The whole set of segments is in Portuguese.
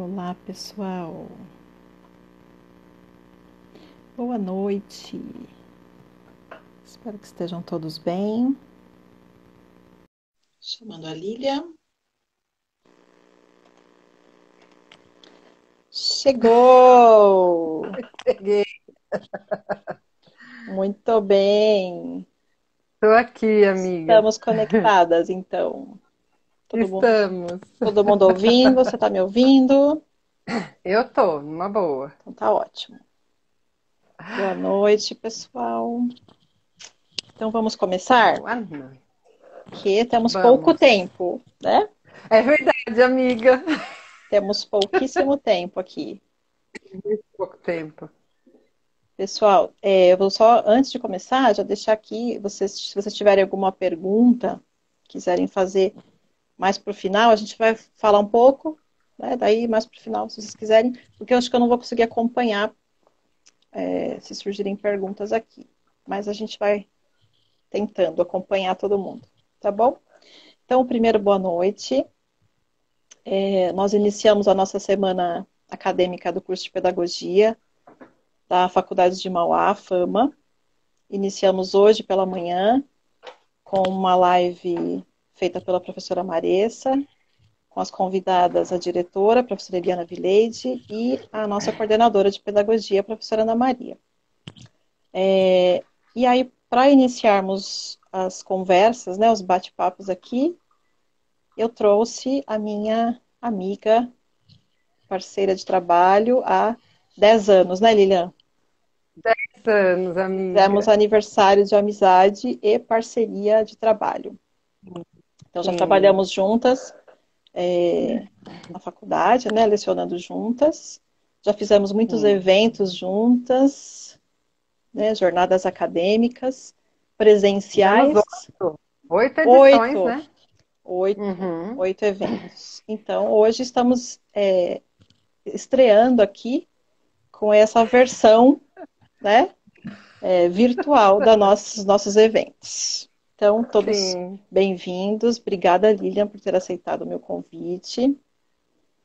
Olá, pessoal. Boa noite. Espero que estejam todos bem. Chamando a Lília. Chegou! Cheguei. Muito bem. Estou aqui, amiga. Estamos conectadas, então. Estamos. Todo mundo ouvindo? Você está me ouvindo? Eu tô, numa boa. Então tá ótimo. Boa noite, pessoal. Então vamos começar? Boa noite. Porque temos pouco Vamos. tempo, né? É verdade, amiga. Temos pouquíssimo tempo aqui. Muito pouco tempo. Pessoal, eu vou só, antes de começar, já deixar aqui, se vocês tiverem alguma pergunta, quiserem fazer mais para o final, a gente vai falar um pouco, né? Daí mais para o final, se vocês quiserem, porque eu acho que eu não vou conseguir acompanhar, se surgirem perguntas aqui. Mas a gente vai tentando acompanhar todo mundo, tá bom? Então, primeiro, boa noite. Nós iniciamos a nossa semana acadêmica do curso de Pedagogia da Faculdade de Mauá, FAMA. Iniciamos hoje pela manhã com uma live feita pela professora Maressa, com as convidadas a diretora, a professora Eliana Vileide, e a nossa coordenadora de pedagogia, a professora Ana Maria. E aí, para iniciarmos as conversas, né, os bate-papos aqui, eu trouxe a minha amiga, parceira de trabalho há 10 anos, né, Lilian? 10 anos, Fizemos amiga. aniversário de amizade e parceria de trabalho. Então, já Sim. trabalhamos juntas na faculdade, né, lecionando juntas. Já fizemos muitos Sim. eventos juntas, né, jornadas acadêmicas, Fizemos presenciais, 8 edições, oito, né? oito, Uhum. 8 eventos. Então, hoje estamos estreando aqui com essa versão, né, virtual dos nossos eventos. Então, todos Sim, bem-vindos. Obrigada, Lilian, por ter aceitado o meu convite.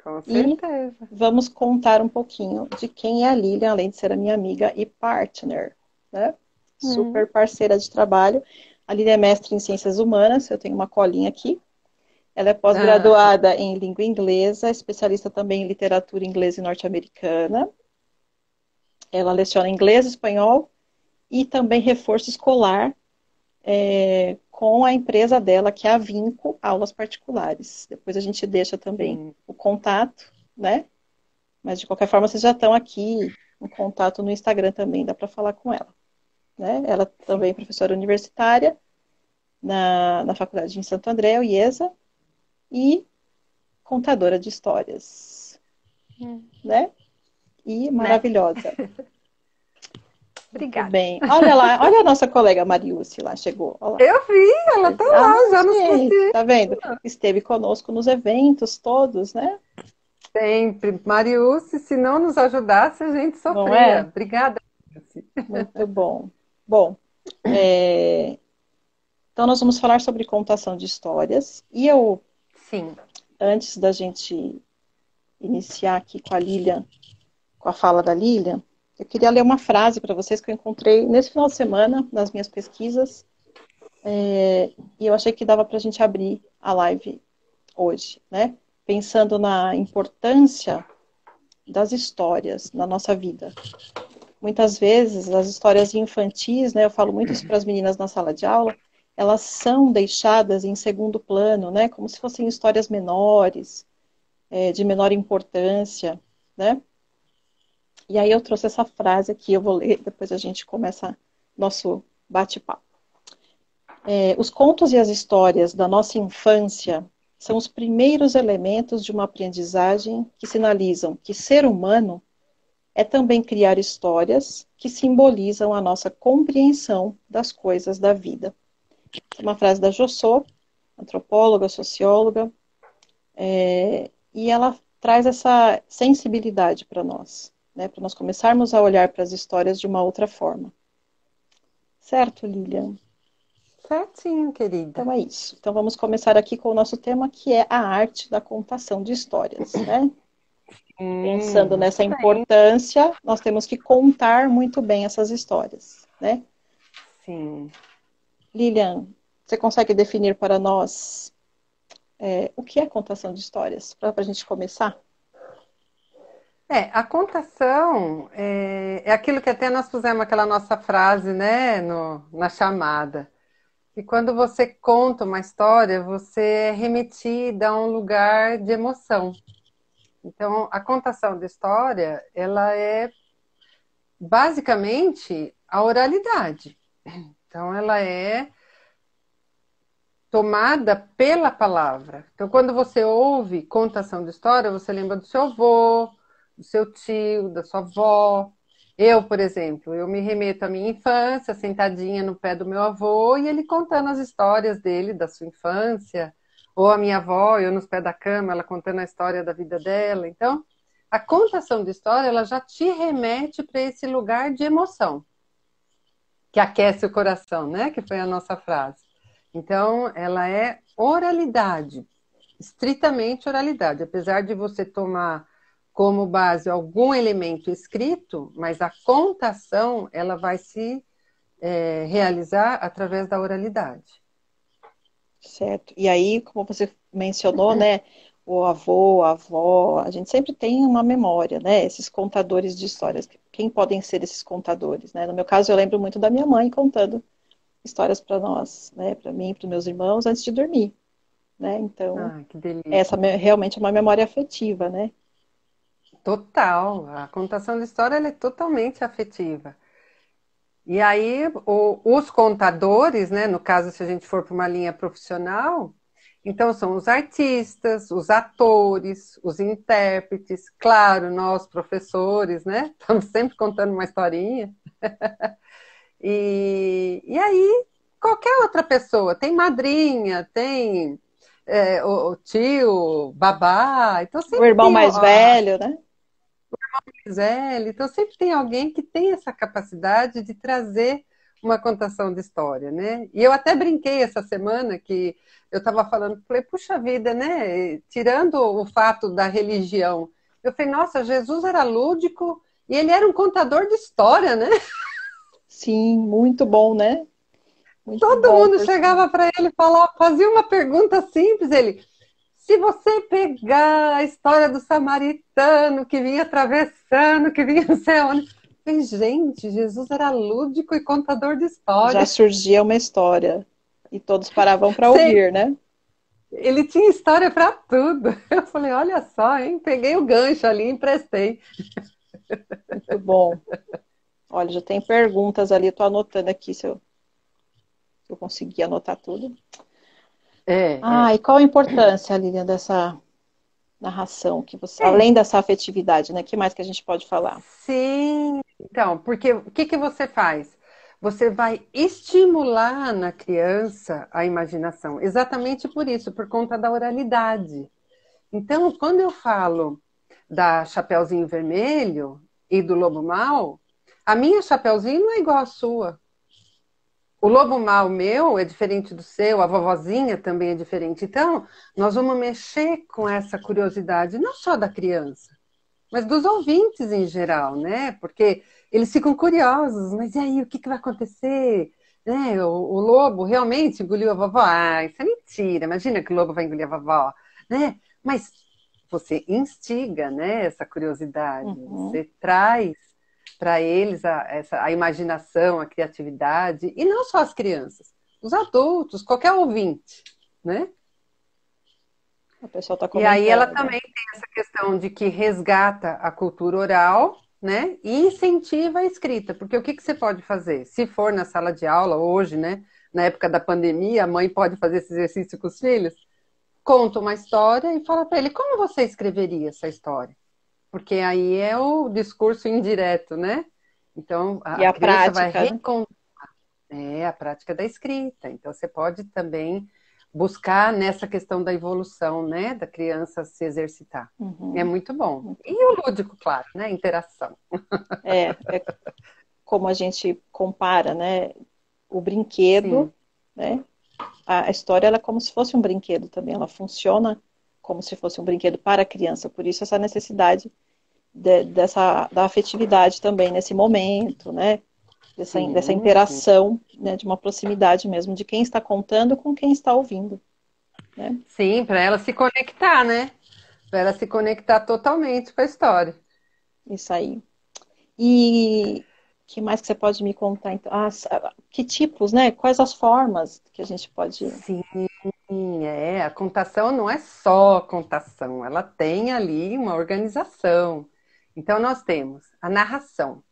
com E certeza. vamos contar um pouquinho de quem é a Lilian, além de ser a minha amiga e partner, né? Hum. Super parceira de trabalho. A Lilian é mestre em Ciências Humanas, eu tenho uma colinha aqui. Ela é Ah, pós-graduada em língua inglesa, especialista também em literatura inglesa e norte-americana. Ela leciona inglês, espanhol e também reforço escolar com a empresa dela, que é a Vinco Aulas Particulares. Depois a gente deixa também sim. o contato, né? Mas de qualquer forma, vocês já estão aqui em contato no Instagram também, dá para falar com ela. Né? Ela também é Sim. professora universitária na Faculdade em Santo André, o IESA, e contadora de histórias. Né? E Né? maravilhosa. Muito Obrigada. bem. Olha lá, olha a nossa colega Mariúce lá, chegou. Olha lá. Eu vi, ela tá lá, Ah, já nos gente, conscientes. tá vendo? Esteve conosco nos eventos todos, né? Sempre. Mariúce, se não nos ajudasse, a gente Não sofria. é? Obrigada, Mariúce. Muito bom. Bom, é, então nós vamos falar sobre contação de histórias. E eu, Sim. antes da gente iniciar aqui com a Lilian, com a fala da Lilian, eu queria ler uma frase para vocês que eu encontrei nesse final de semana, nas minhas pesquisas, e eu achei que dava para a gente abrir a live hoje, né? Pensando na importância das histórias na nossa vida. Muitas vezes, as histórias infantis, né, eu falo muito isso para as meninas na sala de aula, elas são deixadas em segundo plano, né, como se fossem histórias menores, de menor importância, né? E aí eu trouxe essa frase aqui, eu vou ler, depois a gente começa nosso bate-papo. Os contos e as histórias da nossa infância são os primeiros elementos de uma aprendizagem que sinalizam que ser humano é também criar histórias que simbolizam a nossa compreensão das coisas da vida. É uma frase da Jossô, antropóloga, socióloga, e ela traz essa sensibilidade para nós, né, para nós começarmos a olhar para as histórias de uma outra forma. Certo, Lilian? Certinho, querida. Então é isso. Então vamos começar aqui com o nosso tema, que é a arte da contação de histórias, né? Pensando Muito nessa bem. importância, nós temos que contar muito bem essas histórias, né? Sim. Lilian, você consegue definir para nós o que é contação de histórias? Para a gente começar? A contação é aquilo que até nós pusemos aquela nossa frase, né, na chamada. E quando você conta uma história, você é remetida a um lugar de emoção. Então, a contação de história, ela é basicamente a oralidade. Então, ela é tomada pela palavra. Então, quando você ouve contação de história, você lembra do seu avô, do seu tio, da sua avó. Eu, por exemplo, eu me remeto à minha infância, sentadinha no pé do meu avô, e ele contando as histórias dele, da sua infância, ou a minha avó, eu nos pés da cama, ela contando a história da vida dela. Então, a contação de história, ela já te remete para esse lugar de emoção, que aquece o coração, né? Que foi a nossa frase. Então, ela é oralidade, estritamente oralidade, apesar de você tomar como base algum elemento escrito, mas a contação ela vai se realizar através da oralidade. Certo. E aí, como você mencionou, né, o avô, a avó, a gente sempre tem uma memória, né, esses contadores de histórias. Quem podem ser esses contadores, né? No meu caso, eu lembro muito da minha mãe contando histórias para nós, né, para mim, para os meus irmãos, antes de dormir, né? Então, Ah, que delícia. essa realmente é uma memória afetiva, né? Total. A contação de história ela é totalmente afetiva. E aí, os contadores, né, no caso, se a gente for para uma linha profissional, então são os artistas, os atores, os intérpretes, claro, nós professores, né? Estamos sempre contando uma historinha. E aí, qualquer outra pessoa, tem madrinha, tem o tio, babá, então O sempre irmão tem mais velho, né? Gisele. Então, sempre tem alguém que tem essa capacidade de trazer uma contação de história, né? E eu até brinquei essa semana que eu estava falando, falei, puxa vida, né? Tirando o fato da religião, eu falei, nossa, Jesus era lúdico e ele era um contador de história, né? Sim, muito bom, né? Muito Todo bom, mundo chegava para ele e falava, fazia uma pergunta simples, ele, se você pegar a história do samaritano que vinha atravessando, que vinha não sei onde. Falei, gente, Jesus era lúdico e contador de já história. surgia uma história e todos paravam para Sei, ouvir, né? ele tinha história para tudo. Eu falei, olha só, hein? Peguei o gancho ali e emprestei. Muito bom. Olha, já tem perguntas ali, estou anotando aqui se eu conseguir anotar tudo. É, Ah, e qual a importância, Lilian, dessa narração que você, é. além dessa afetividade, né? O que mais que a gente pode falar? Sim. Então, porque o que que você faz? Você vai estimular na criança a imaginação, exatamente por isso, por conta da oralidade. Então, quando eu falo da Chapeuzinho Vermelho e do Lobo Mal, a minha Chapeuzinho não é igual à sua. O Lobo Mal meu é diferente do seu, a vovozinha também é diferente. Então, nós vamos mexer com essa curiosidade, não só da criança, mas dos ouvintes em geral, né? Porque eles ficam curiosos, mas e aí, o que que vai acontecer? Né? O lobo realmente engoliu a vovó? Ah, isso é mentira, imagina que o lobo vai engolir a vovó, né? Mas você instiga, né, essa curiosidade, Uhum. você traz para eles a imaginação, a criatividade, e não só as crianças, os adultos, qualquer ouvinte, né? A pessoa está E aí ela comentando. também tem essa questão de que resgata a cultura oral, né? E incentiva a escrita, porque o que que você pode fazer? Se for na sala de aula hoje, né? Na época da pandemia, a mãe pode fazer esse exercício com os filhos, conta uma história e fala para ele como você escreveria essa história, porque aí é o discurso indireto, né? Então E a a criança vai prática, né? recontar a prática da escrita. Então você pode também buscar nessa questão da evolução, né, da criança se exercitar. É Uhum. muito bom. Muito E bom. o lúdico, claro, né? Interação. É como a gente compara, né? O brinquedo, Sim, né? A história ela é como se fosse um brinquedo também. Ela funciona, como se fosse um brinquedo para a criança. Por isso essa necessidade da afetividade também nesse momento, né? Dessa Sim, sim. interação, né? De uma proximidade mesmo de quem está contando com quem está ouvindo, né? Sim, para ela se conectar, né? Para ela se conectar totalmente com a história. Isso aí. E que mais que você pode me contar? Então? Que tipos, né? Quais as formas que a gente pode... Sim, a contação não é só contação, ela tem ali uma organização. Então, nós temos a narração.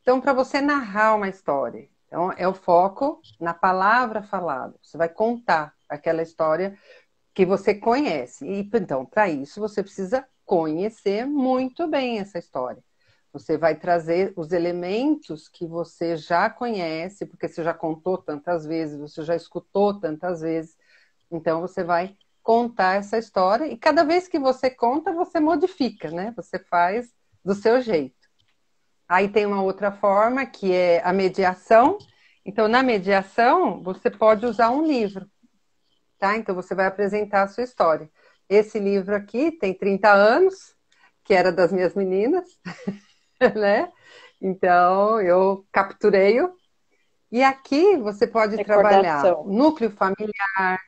Então, para você narrar uma história, então, é o foco na palavra falada. Você vai contar aquela história que você conhece. E, então, para isso, você precisa conhecer muito bem essa história. Você vai trazer os elementos que você já conhece, porque você já contou tantas vezes, você já escutou tantas vezes. Então, você vai contar essa história e cada vez que você conta, você modifica, né? Você faz do seu jeito. Aí tem uma outra forma, que é a mediação. Então, na mediação, você pode usar um livro, tá? Então, você vai apresentar a sua história. Esse livro aqui tem 30 anos, que era das minhas meninas, né? Então, eu capturei-o. E aqui você pode trabalhar Recordação. núcleo familiar,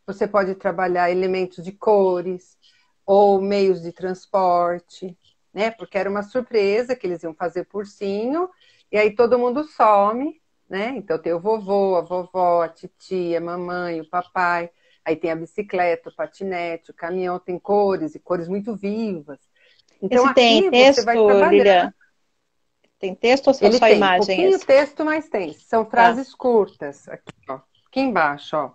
você pode trabalhar elementos de cores ou meios de transporte, né? Porque era uma surpresa que eles iam fazer por ursinho, e aí todo mundo some, né? Então tem o vovô, a vovó, a titia, a mamãe, o papai, aí tem a bicicleta, o patinete, o caminhão, tem cores, e cores muito vivas. Então Esse tem aqui você vai texto, trabalhar. Lilian? Tem texto ou Ele só tem imagem pouquinho esse? texto, mas tem. São Tá, frases curtas. Aqui, ó. Aqui embaixo, ó.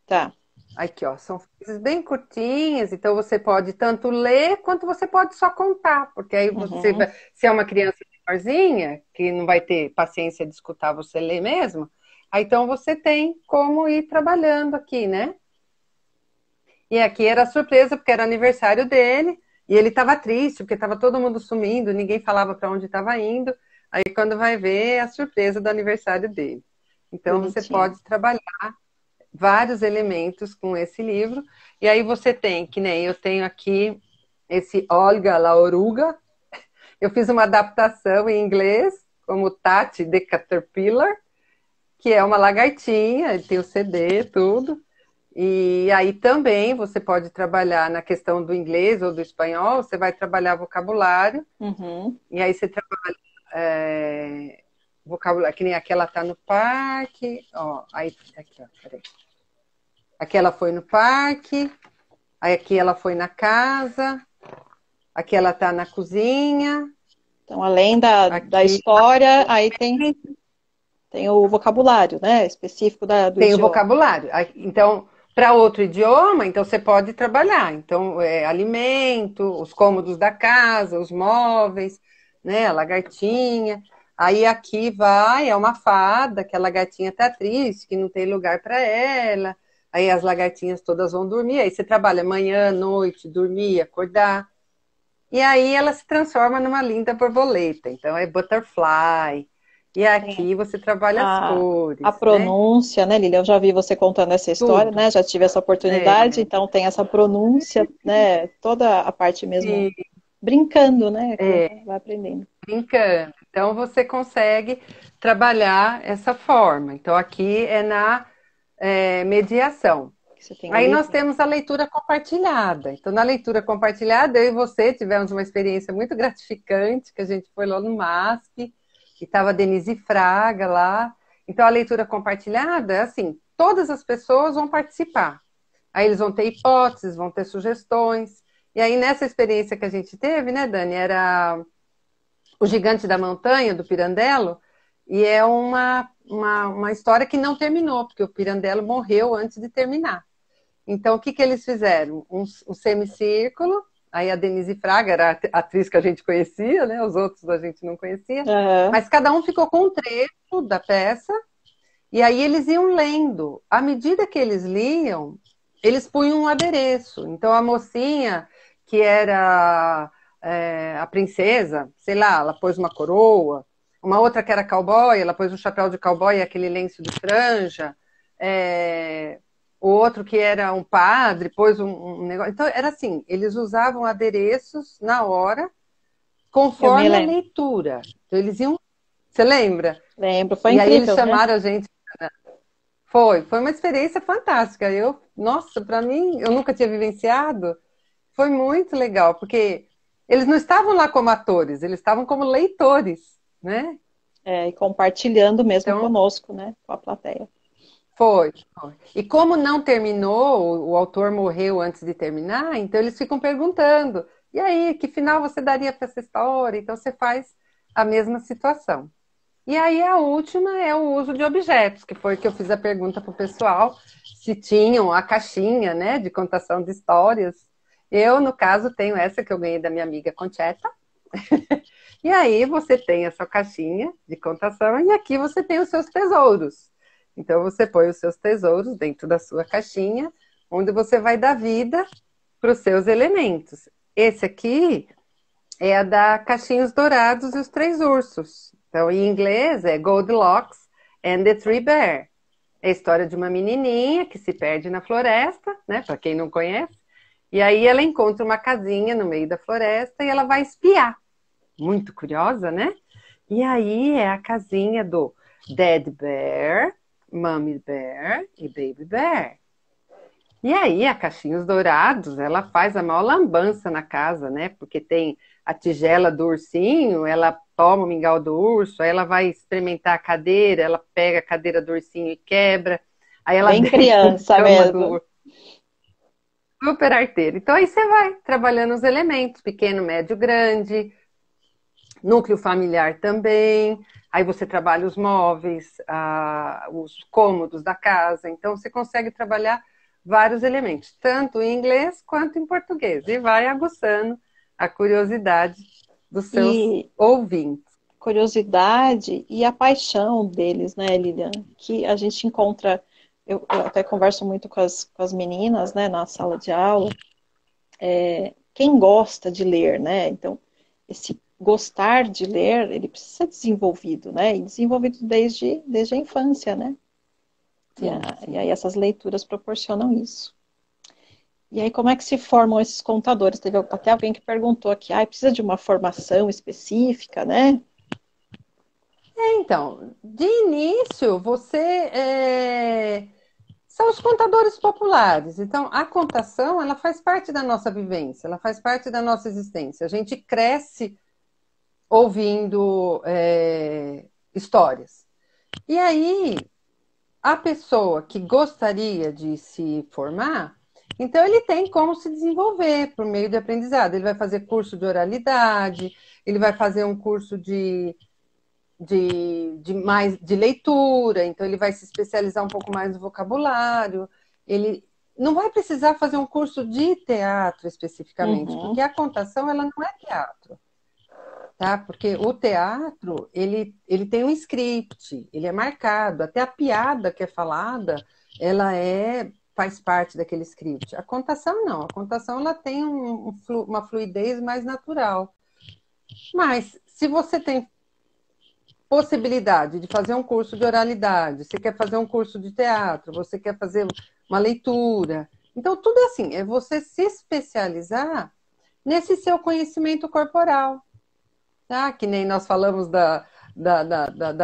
tá. Aqui, ó. São frases bem curtinhas, então você pode tanto ler quanto você pode só contar. Porque aí você Uhum. vai. Se é uma criança menorzinha, que não vai ter paciência de escutar você ler mesmo, aí então você tem como ir trabalhando aqui, né? E aqui era surpresa, porque era aniversário dele, e ele estava triste, porque estava todo mundo sumindo, ninguém falava para onde estava indo. Aí quando vai ver, é a surpresa do aniversário dele. Então você Bonitinho. pode trabalhar vários elementos com esse livro. E aí você tem, que nem eu tenho aqui esse Olga la Oruga. Eu fiz uma adaptação em inglês, como Tati the Caterpillar, que é uma lagartinha, ele tem o CD, tudo. E aí também você pode trabalhar na questão do inglês ou do espanhol, você vai trabalhar vocabulário, Uhum. e aí você trabalha vocabulário, que nem aqui ela tá no parque, ó, aí, aqui, ó, peraí. Aqui ela foi no parque, aí aqui ela foi na casa, aqui ela tá na cozinha, Então, além da aqui história, aí tem o vocabulário, né? Específico do tem o idioma. vocabulário. Então, para outro idioma, então você pode trabalhar. Então, alimento, os cômodos da casa, os móveis, né, a lagartinha. Aí aqui vai, é uma fada, que a lagartinha tá triste, que não tem lugar para ela. Aí as lagartinhas todas vão dormir. Aí você trabalha manhã, noite, dormir, acordar. E aí ela se transforma numa linda borboleta. Então é butterfly. E Tem aqui você trabalha as a cores, né? pronúncia, né, Lilian? Eu já vi você contando essa história, Tudo. né? Já tive essa oportunidade, É, então tem essa pronúncia, né? Toda a parte mesmo e, brincando, né? A criança é, vai aprendendo. brincando. Então você consegue trabalhar essa forma. Então aqui é na mediação. Você tem o Aí nós livro? temos a leitura compartilhada. Então, na leitura compartilhada, eu e você tivemos uma experiência muito gratificante, que a gente foi lá no MASP, e estava a Denise Fraga lá. Então, a leitura compartilhada é assim, todas as pessoas vão participar. Aí eles vão ter hipóteses, vão ter sugestões. E aí, nessa experiência que a gente teve, né, Dani, era O Gigante da Montanha, do Pirandello, e é uma história que não terminou, porque o Pirandello morreu antes de terminar. Então, o que, que eles fizeram? Um semicírculo, aí a Denise Fraga era a atriz que a gente conhecia, né? Os outros a gente não conhecia, Aham. mas cada um ficou com um trecho da peça, e aí eles iam lendo. À medida que eles liam, eles punham um adereço. Então, a mocinha, que era a princesa, sei lá, ela pôs uma coroa, uma outra que era cowboy, ela pôs um chapéu de cowboy e aquele lenço de franja, é, o outro que era um padre, pôs um negócio. Então, era assim, eles usavam adereços na hora, Eu me conforme a lembro. leitura. Então, eles iam. Você lembra? Lembro, foi E aí eles incrível, né? chamaram a gente. Foi uma experiência fantástica. Nossa, para mim, eu nunca tinha vivenciado. Foi muito legal, porque eles não estavam lá como atores, eles estavam como leitores, né? E compartilhando mesmo Então, conosco, né? Com a plateia. foi. E como não terminou, o autor morreu antes de terminar, então eles ficam perguntando: e aí, que final você daria para essa história? Então você faz a mesma situação. E aí a última é o uso de objetos, que foi que eu fiz a pergunta para o pessoal se tinham a caixinha, né, de contação de histórias. Eu, no caso, tenho essa que eu ganhei da minha amiga Concheta. E aí você tem a sua caixinha de contação e aqui você tem os seus tesouros. Então você põe os seus tesouros dentro da sua caixinha, onde você vai dar vida para os seus elementos. Esse aqui é a da Caixinhos Dourados e os Três Ursos. Então, em inglês é Goldilocks and the Three Bears. É a história de uma menininha que se perde na floresta, né? Para quem não conhece. E aí ela encontra uma casinha no meio da floresta e ela vai espiar. Muito curiosa, né? E aí é a casinha do Dad Bear, Mommy Bear e Baby Bear. E aí a Caixinhos Dourados, ela faz a maior lambança na casa, né? Porque tem a tigela do ursinho, ela toma o mingau do urso, aí ela vai experimentar a cadeira, ela pega a cadeira do ursinho e quebra, aí ela Bem deita na criança cama do mesmo. urso. Super arteiro. Então aí você vai trabalhando os elementos, pequeno, médio, grande, núcleo familiar também. Aí você trabalha os móveis, os cômodos da casa. Então você consegue trabalhar vários elementos, tanto em inglês quanto em português. E vai aguçando a curiosidade dos seus E ouvintes. curiosidade e a paixão deles, né, Lilian? Que a gente encontra, eu até converso muito com as meninas, né, na sala de aula, quem gosta de ler, né? Então, esse gostar de ler, ele precisa ser desenvolvido, né? E desenvolvido desde a infância, né? Sim, E sim. aí essas leituras proporcionam isso. E aí, como é que se formam esses contadores? Teve até alguém que perguntou aqui, precisa de uma formação específica, né? Então, de início, são os contadores populares. Então, a contação, ela faz parte da nossa vivência, ela faz parte da nossa existência. A gente cresce ouvindo histórias. E aí, a pessoa que gostaria de se formar, então ele tem como se desenvolver por meio de aprendizado. Ele vai fazer curso de oralidade, ele vai fazer um curso de leitura, então ele vai se especializar um pouco mais no vocabulário. Ele não vai precisar fazer um curso de teatro especificamente, porque Uhum. a contação ela não é teatro. Tá? Porque o teatro, ele tem um script, ele é marcado, até a piada que é falada, faz parte daquele script. A contação não, a contação ela tem uma fluidez mais natural. Mas se você tem possibilidade de fazer um curso de oralidade, você quer fazer um curso de teatro, você quer fazer uma leitura, então tudo é assim, é você se especializar nesse seu conhecimento corporal. Ah, que nem nós falamos da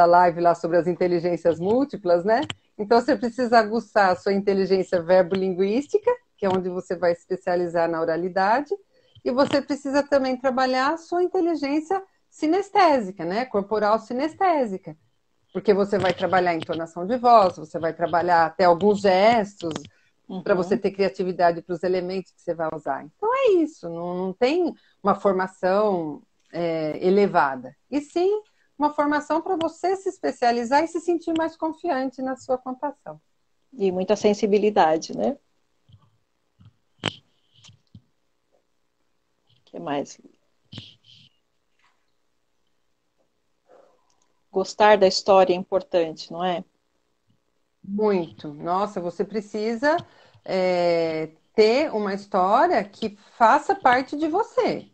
live lá sobre as inteligências múltiplas, né? Então você precisa aguçar a sua inteligência verbolinguística, que é onde você vai especializar na oralidade, e você precisa também trabalhar a sua inteligência sinestésica, né? Corporal sinestésica. Porque você vai trabalhar a entonação de voz, você vai trabalhar até alguns gestos, para você Uhum. ter criatividade para os elementos que você vai usar. Então é isso, não tem uma formação elevada. E sim, uma formação para você se especializar e se sentir mais confiante na sua contação. E muita sensibilidade, né? O que mais? Gostar da história é importante, não é? Muito. Nossa, você precisa ter uma história que faça parte de você.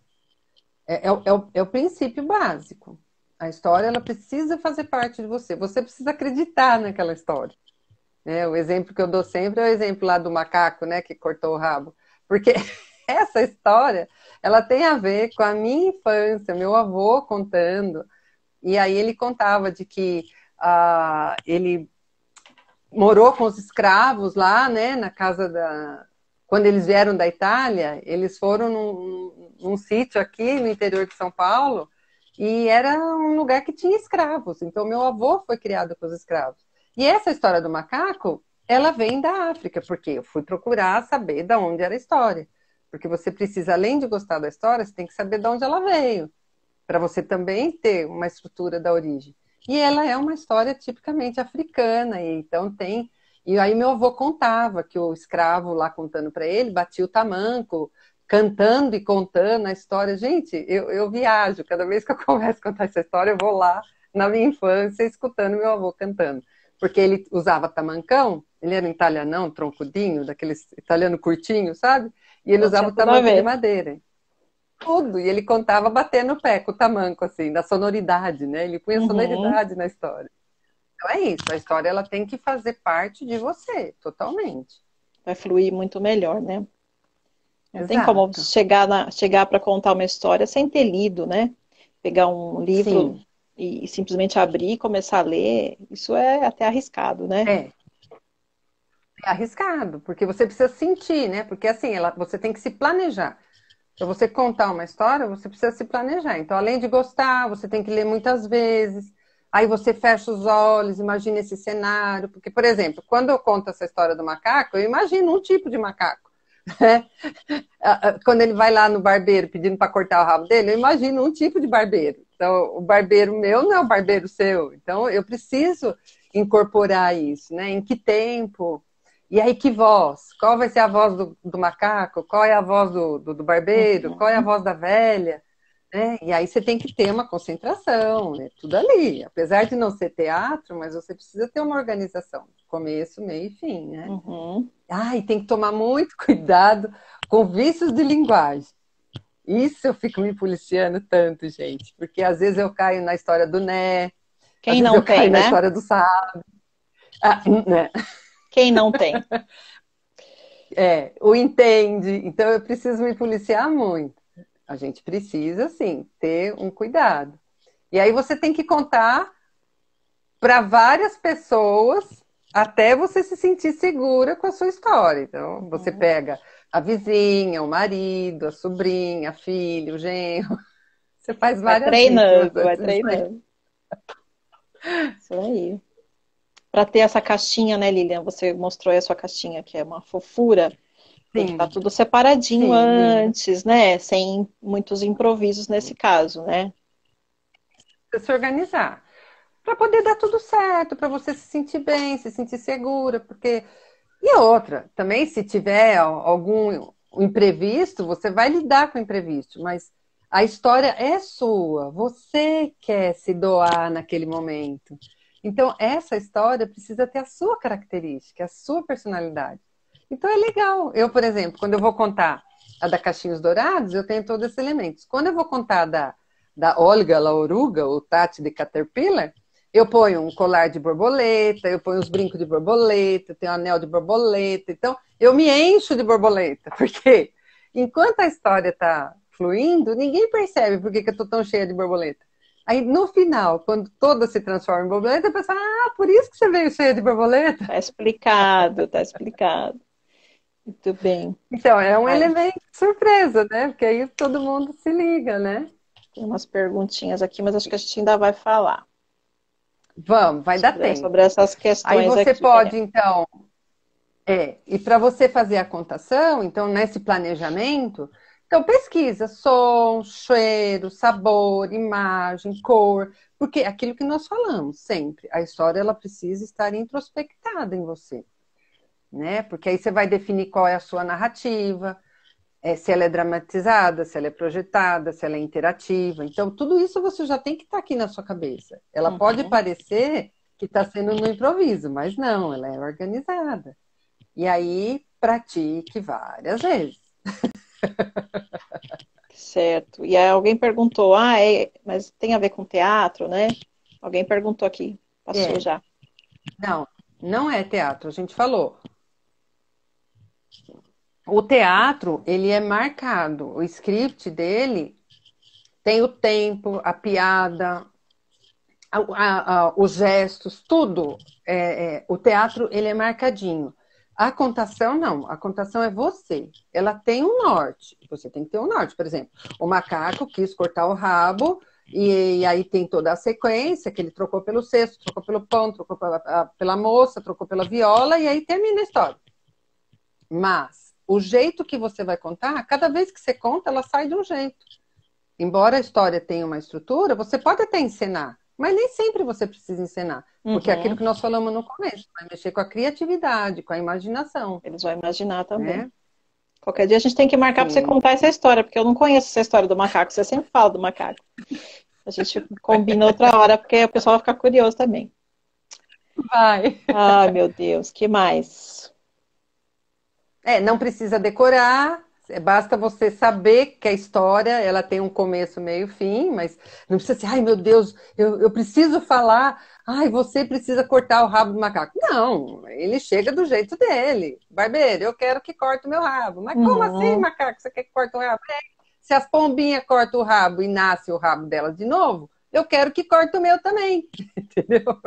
É o princípio básico. A história ela precisa fazer parte de você. Você precisa acreditar naquela história. né? O exemplo que eu dou sempre é o exemplo lá do macaco, né, que cortou o rabo. Porque essa história, ela tem a ver com a minha infância, meu avô contando. E aí ele contava de que ele morou com os escravos lá, né, na casa da... Quando eles vieram da Itália, eles foram num sítio aqui no interior de São Paulo, e era um lugar que tinha escravos. Então, meu avô foi criado com os escravos. E essa história do macaco, ela vem da África, porque eu fui procurar saber de onde era a história. Porque você precisa, além de gostar da história, você tem que saber de onde ela veio, para você também ter uma estrutura da origem. E ela é uma história tipicamente africana, e então tem... E aí meu avô contava que o escravo lá contando para ele, batia o tamanco, cantando e contando a história. Gente, eu viajo, cada vez que eu começo a contar essa história, eu vou lá na minha infância escutando meu avô cantando. Porque ele usava tamancão, ele era um italianão, troncudinho, daqueles italiano curtinho, sabe? E ele Não usava tinha o tudo a tamanco de ver. madeira. Tudo. E ele contava batendo o pé com o tamanco, assim, da sonoridade, né? Ele punha Uhum. sonoridade na história. Então é isso, a história ela tem que fazer parte de você, totalmente. Vai fluir muito melhor, né? Não tem como Exato. chegar para contar uma história sem ter lido, né? Pegar um livro Sim, e simplesmente abrir e começar a ler, isso é até arriscado, né? é. É arriscado, porque você precisa sentir, né? Porque assim, você tem que se planejar. Para você contar uma história, você precisa se planejar. Então, além de gostar, você tem que ler muitas vezes. Aí você fecha os olhos, imagina esse cenário. Porque, por exemplo, quando eu conto essa história do macaco, eu imagino um tipo de macaco. Né? Quando ele vai lá no barbeiro pedindo para cortar o rabo dele, eu imagino um tipo de barbeiro. Então, o barbeiro meu não é o barbeiro seu. Então, eu preciso incorporar isso, né? Em que tempo? E aí, que voz? Qual vai ser a voz do macaco? Qual é a voz do barbeiro? Qual é a Uhum. voz da velha? Né? E aí você tem que ter uma concentração, né? Tudo ali. Apesar de não ser teatro, mas você precisa ter uma organização. Começo, meio e fim, né? Uhum. Ah, e tem que tomar muito cuidado com vícios de linguagem. Isso eu fico me policiando tanto, gente. Porque às vezes eu caio na história do né, às Quem vezes não eu tem, caio na né? história do sabe. Né? Quem não tem? O entende. Então eu preciso me policiar muito. A gente precisa, sim, ter um cuidado. E aí você tem que contar para várias pessoas até você se sentir segura com a sua história. Então, você Uhum. pega a vizinha, o marido, a sobrinha, a filha, o genro. Você faz várias vítimas Vai antes disso aí. treinando. Isso aí. Para ter essa caixinha, né, Lilian? Você mostrou aí a sua caixinha, que é uma fofura. Tem que estar Sim, tudo separadinho sim, linda. antes, né? Sem muitos improvisos nesse caso, né? Você se organizar. Para poder dar tudo certo, para você se sentir bem, se sentir segura, porque. E outra, também se tiver algum imprevisto, você vai lidar com o imprevisto, mas a história é sua, você quer se doar naquele momento. Então, essa história precisa ter a sua característica, a sua personalidade. Então, é legal. Eu, por exemplo, quando eu vou contar a da Caixinhos Dourados, eu tenho todos esses elementos. Quando eu vou contar da Olga Lauruga, ou Tati de Caterpillar, eu ponho um colar de borboleta, eu ponho os brincos de borboleta, tenho um anel de borboleta. Então, eu me encho de borboleta, porque enquanto a história está fluindo, ninguém percebe por que eu estou tão cheia de borboleta. Aí, no final, quando toda se transforma em borboleta, a pessoa, por isso que você veio cheia de borboleta. Tá explicado, tá explicado. Muito bem. Então, é um Ai, elemento de surpresa, né? Porque aí todo mundo se liga, né? tem umas perguntinhas aqui, mas acho que a gente ainda vai falar Vamos, vai dar sobre tempo. essas Aí questões você aqui. pode, então, e para você fazer a contação, então, nesse planejamento, então pesquisa som, cheiro, sabor, imagem, cor, porque aquilo que nós falamos sempre, a história ela precisa estar introspectada em você, né? Porque aí você vai definir qual é a sua narrativa, se ela é dramatizada, se ela é projetada, se ela é interativa. Então, tudo isso você já tem que estar aqui na sua cabeça. Ela pode Uhum. parecer que está sendo no improviso, mas não, ela é organizada. E aí, pratique várias vezes. Certo. E aí alguém perguntou, mas tem a ver com teatro, né? Alguém perguntou aqui, passou É, já. não. Não é teatro, a gente falou. O teatro, ele é marcado. O script dele tem o tempo, a piada, os gestos, tudo. O teatro, ele é marcadinho. A contação, não. A contação é você. Ela tem um norte. Você tem que ter um norte. Por exemplo, o macaco quis cortar o rabo e aí tem toda a sequência que ele trocou pelo cesto, trocou pelo pão, trocou pela moça, trocou pela viola e aí termina a história. Mas o jeito que você vai contar, cada vez que você conta, ela sai de um jeito. Embora a história tenha uma estrutura, você pode até encenar, mas nem sempre você precisa encenar. Porque é aquilo que nós falamos no começo, vai mexer com a criatividade, com a imaginação. Eles vão imaginar também. Né? Qualquer dia a gente tem que marcar para você contar essa história, porque eu não conheço essa história do macaco. Você sempre fala do macaco. A gente combina outra hora, porque o pessoal vai ficar curioso também. Vai. Ai, meu Deus, que mais? Não precisa decorar, basta você saber que a história ela tem um começo, meio, fim, mas não precisa ser, ai meu Deus, eu preciso falar, ai, você precisa cortar o rabo do macaco. Não, ele chega do jeito dele. Barbeiro, eu quero que corte o meu rabo. Mas como assim, macaco? Você quer que corte o rabo? Se as pombinhas cortam o rabo e nasce o rabo delas de novo, eu quero que corte o meu também. Entendeu?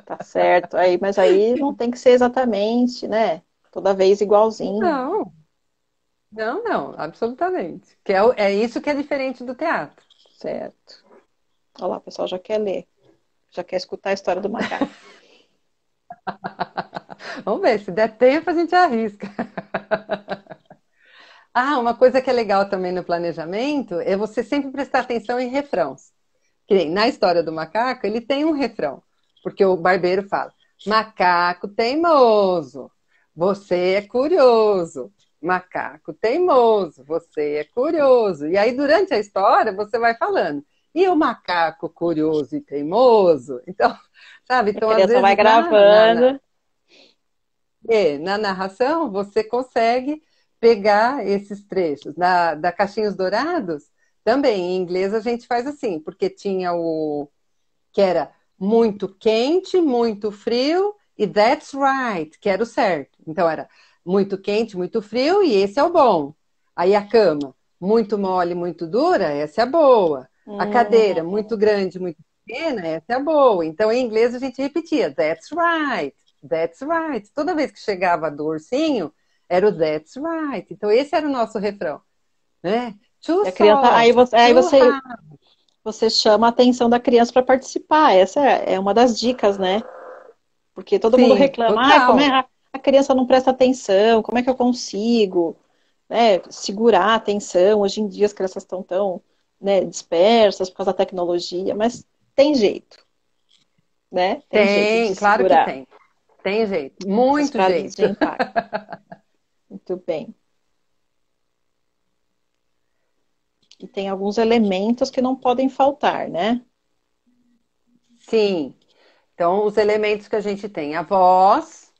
Tá certo. Mas aí não tem que ser exatamente, né? Toda vez igualzinho. Não, absolutamente. É isso que é diferente do teatro. Certo. Olha lá, o pessoal já quer ler. Já quer escutar a história do macaco. Vamos ver, se der tempo a gente arrisca. Uma coisa que é legal também no planejamento é você sempre prestar atenção em refrãos. Que nem na história do macaco, ele tem um refrão. Porque o barbeiro fala, macaco teimoso, você é curioso. Macaco teimoso, você é curioso. E aí, durante a história, você vai falando. E o macaco curioso e teimoso? Então, sabe? Então, a às criança vezes, vai gravando. Na narração, você consegue pegar esses trechos. Da Cachinhos Dourados, também, em inglês, a gente faz assim, porque tinha o que era muito quente, muito frio, e that's right, que era o certo. Então, era muito quente, muito frio, e esse é o bom. Aí a cama, muito mole, muito dura, essa é a boa. A cadeira, muito grande, muito pequena, essa é a boa. Então, em inglês, a gente repetia, that's right, that's right. Toda vez que chegava do ursinho, era o that's right. Então, esse era o nosso refrão. Né? Too E a criança, soft, você chama a atenção da criança para participar. Essa é uma das dicas, né? Porque todo mundo reclama, como é a criança não presta atenção, como é que eu consigo, né, segurar a atenção? Hoje em dia as crianças estão tão, né, dispersas por causa da tecnologia, mas tem jeito, né? Tem jeito de claro segurar. que tem. Tem jeito, muito jeito. De impacto. Muito bem. E tem alguns elementos que não podem faltar, né? Sim. Então, os elementos que a gente tem, a voz.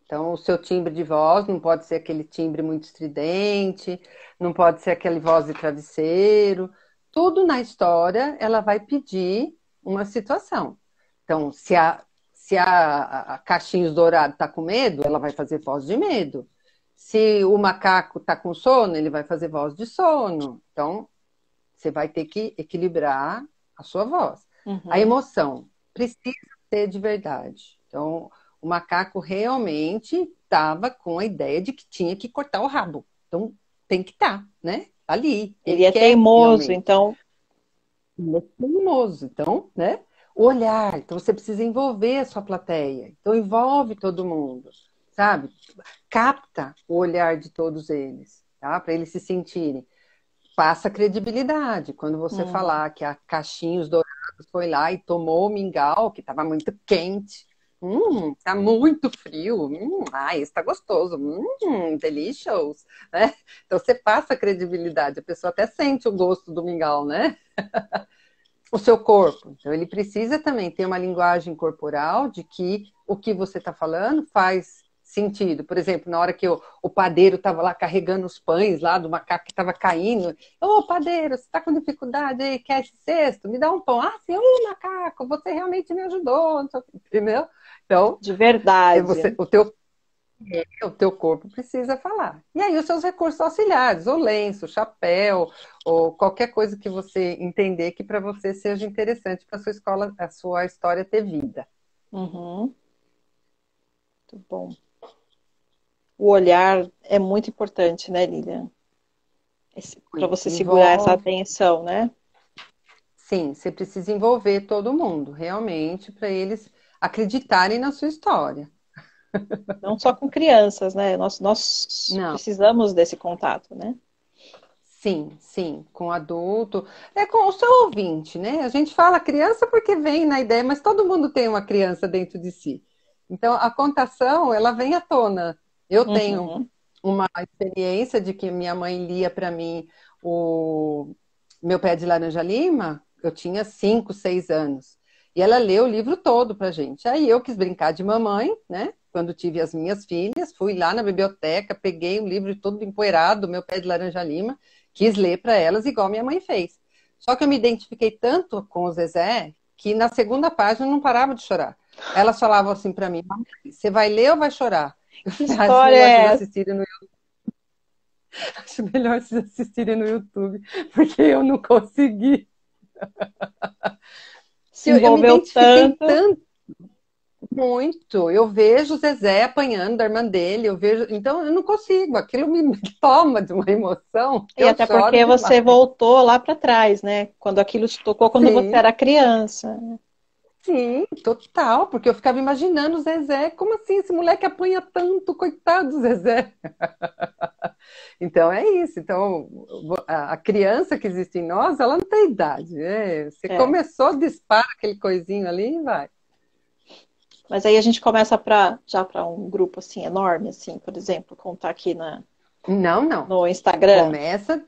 Então, o seu timbre de voz não pode ser aquele timbre muito estridente, não pode ser aquele voz de travesseiro. Tudo na história, ela vai pedir uma situação. Então, se a Cachinhos Dourado está com medo, ela vai fazer voz de medo. Se o macaco está com sono, ele vai fazer voz de sono. Então, você vai ter que equilibrar a sua voz. A emoção precisa ser de verdade. Então, o macaco realmente estava com a ideia de que tinha que cortar o rabo. Então, tem que estar, né? Ali. Ele é teimoso, realmente. então... Ele é teimoso, então, né? O olhar. Então, você precisa envolver a sua plateia. Então, envolve todo mundo, sabe? Capta o olhar de todos eles, tá? Para eles se sentirem. Passa credibilidade. Quando você falar que a Cachinhos Dourados foi lá e tomou o mingau, que estava muito quente. Tá muito frio. Esse tá gostoso. Delicious. Né? Então você passa credibilidade. A pessoa até sente o gosto do mingau, né? O seu corpo. Então ele precisa também ter uma linguagem corporal de que o que você está falando faz sentido. Por exemplo, na hora que o padeiro estava lá carregando os pães lá do macaco que estava caindo. Ô, padeiro, você está com dificuldade aí, quer esse cesto? Me dá um pão. Ah, sim, ô, macaco, você realmente me ajudou. Entendeu? Então, De verdade. o teu corpo precisa falar. E aí os seus recursos auxiliares, o lenço, o chapéu, ou qualquer coisa que você entender que para você seja interessante para a sua escola, a sua história ter vida. Uhum. Muito bom. O olhar é muito importante, né, Lilian? Para você Muito. segurar essa Envolve. atenção, né? Sim, você precisa envolver todo mundo, realmente, para eles acreditarem na sua história. Não só com crianças, né? Nós Não. precisamos desse contato, né? Sim, sim, com adulto, é com o seu ouvinte, né? A gente fala criança porque vem na ideia, mas todo mundo tem uma criança dentro de si. Então, a contação, ela vem à tona. Eu tenho Uhum. uma experiência de que minha mãe lia para mim o Meu Pé de Laranja Lima, eu tinha 5, 6 anos. E ela leu o livro todo pra gente. Aí eu quis brincar de mamãe, né? Quando tive as minhas filhas, fui lá na biblioteca, peguei o livro todo empoeirado, Meu Pé de Laranja Lima, quis ler para elas igual minha mãe fez. Só que eu me identifiquei tanto com o Zezé que na segunda página eu não parava de chorar. Elas falavam assim para mim: você vai ler ou vai chorar? Eu Que falei, acho história melhor é vocês essa? assistirem no Acho melhor vocês assistirem no YouTube, porque eu não consegui. Se Eu me envolveu identifiquei tanto. tanto, muito. Eu vejo o Zezé apanhando da irmã dele, eu vejo. Então eu não consigo. Aquilo me toma de uma emoção que E eu até choro porque demais. você voltou lá para trás, né? Quando aquilo te tocou quando você Sim, era criança. sim, total. Porque eu ficava imaginando o Zezé. Como assim? Esse moleque apanha tanto, coitado do Zezé. Então é isso. Então a criança que existe em nós, ela não tem idade, né? Você É. começou, dispara aquele coisinho ali e vai. Mas aí a gente começa já para um grupo assim enorme, assim, por exemplo, contar aqui Não, não. no Instagram. Começa.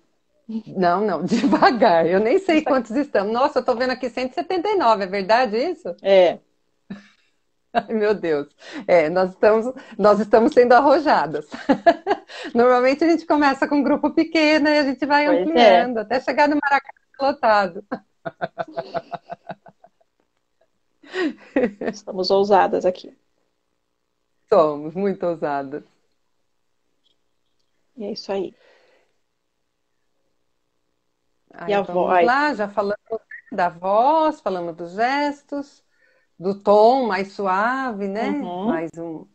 Não, não, devagar. Eu nem sei Insta- quantos estamos. Nossa, eu tô vendo aqui 179, é verdade isso? É, Ai, meu Deus. É, nós estamos sendo arrojadas. Normalmente a gente começa com um grupo pequeno e a gente vai pois é. ampliando até chegar no Maracanã lotado. Estamos ousadas aqui. Somos muito ousadas. E é isso aí. E Aí a vamos voz? lá, já falamos da voz, falamos dos gestos, do tom mais suave, né? Uhum. Mais um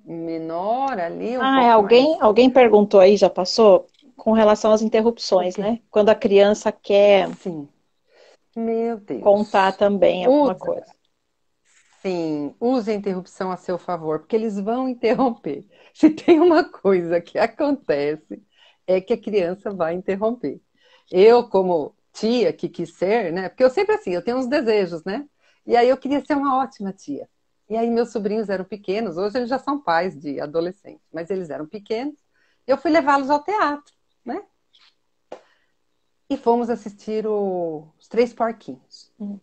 menor ali, um Ah, pouco mais. alguém perguntou aí, já passou, com relação às O interrupções, quê? né? Quando a criança quer Sim. Meu contar Deus. também alguma Usa, coisa. sim, use a interrupção a seu favor, porque eles vão interromper. Se tem uma coisa que acontece, é que a criança vai interromper. Eu, como tia que quis ser, né? Porque eu sempre assim, eu tenho uns desejos, né? E aí eu queria ser uma ótima tia. E aí meus sobrinhos eram pequenos, hoje eles já são pais de adolescentes, mas eles eram pequenos. Eu fui levá-los ao teatro, né? E fomos assistir Os Três Porquinhos. Hum.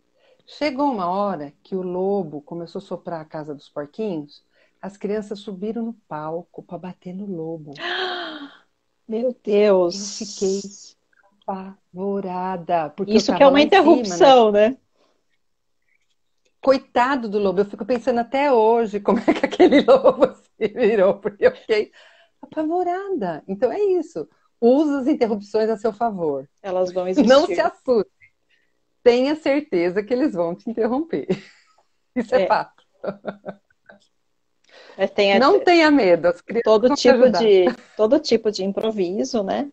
Chegou uma hora que o lobo começou a soprar a casa dos porquinhos, as crianças subiram no palco para bater no lobo. Meu Eu fiquei Deus. apavorada, porque eu Isso que é estava uma lá em cima, né? interrupção, né? Coitado do lobo, eu fico pensando até hoje como é que aquele lobo se virou, porque eu fiquei apavorada. Então é isso. Use as interrupções a seu favor. Elas vão Não se existir. assuste. Tenha certeza que eles vão te interromper. Isso é É, fato. mas tem Não tenha medo, as crianças vão te ajudar. todo tipo de improviso, né?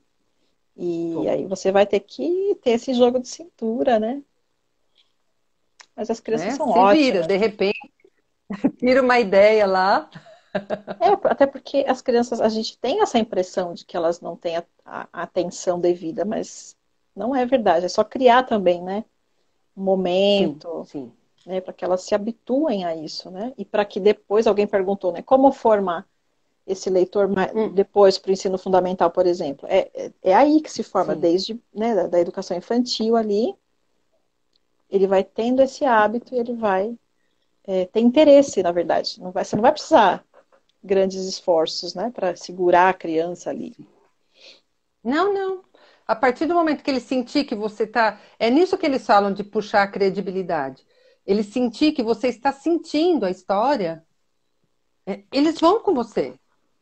E Pô, aí você vai ter que ter esse jogo de cintura, né? Mas as crianças né? são Se vira, ótimas. de repente, tira uma ideia lá. É, até porque as crianças, a gente tem essa impressão de que elas não têm a atenção devida, mas não é verdade. É só criar também, né? Um Sim, momento, sim. né? Para que elas se habituem a isso, né? E para que depois alguém perguntou, né? Como formar esse leitor Hum, depois para o ensino fundamental, por exemplo? É aí que se forma, sim. desde, né, da educação infantil ali, ele vai tendo esse hábito e ele vai ter interesse, na verdade. Você não vai precisar. grandes esforços, né, para segurar a criança ali. Não, não. A partir do momento que ele sentir que você está. É nisso que eles falam de puxar a credibilidade. Ele sentir que você está sentindo a história, eles vão com você.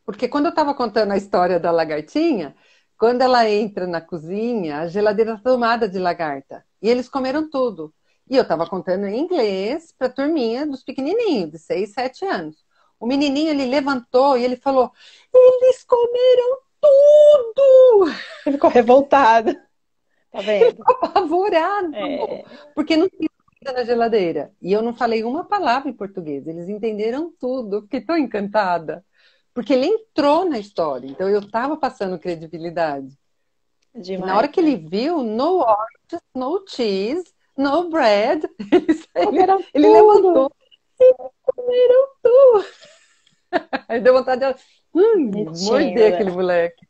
Porque quando eu estava contando a história da lagartinha, quando ela entra na cozinha, a geladeira está tomada de lagarta. E eles comeram tudo. E eu estava contando em inglês para a turminha dos pequenininhos, de 6, 7 anos. O menininho, ele levantou e ele falou, eles comeram tudo! Ele ficou revoltado, tá Ele vendo? ficou apavorado, É, porque não tinha comida na geladeira. E eu não falei uma palavra em português, eles entenderam tudo. Eu fiquei tão encantada. Porque ele entrou na história, então eu estava passando credibilidade. E na hora demais, que né? ele viu, no orange, no cheese, no bread, Comeram ele tudo. levantou e comeram tudo. Aí deu vontade de Bonitinho, morder aquele né? moleque.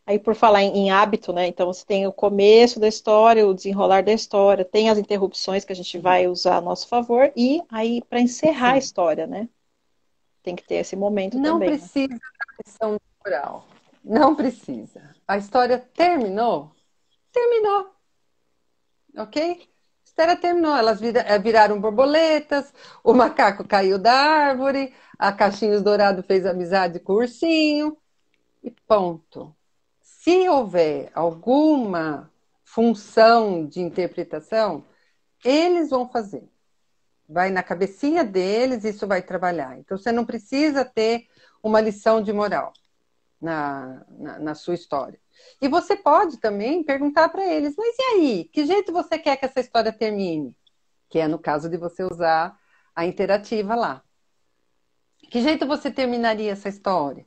Aí, por falar em hábito, né? Então, você tem o começo da história, o desenrolar da história, tem as interrupções que a gente vai usar a nosso favor, e aí, para encerrar a Sim. história, né? Tem que ter esse momento Não também, né? precisa da lição de moral. Não precisa. A história terminou? Terminou. Ok? A história terminou. Elas viraram borboletas, o macaco caiu da árvore, a Cachinhos Dourado fez amizade com o ursinho, e ponto. Se houver alguma função de interpretação, eles vão fazer. Vai na cabecinha deles, isso vai trabalhar. Então, você não precisa ter uma lição de moral na sua história. E você pode também perguntar para eles, mas e aí? Que jeito você quer que essa história termine? Que é no caso de você usar a interativa lá. Que jeito você terminaria essa história?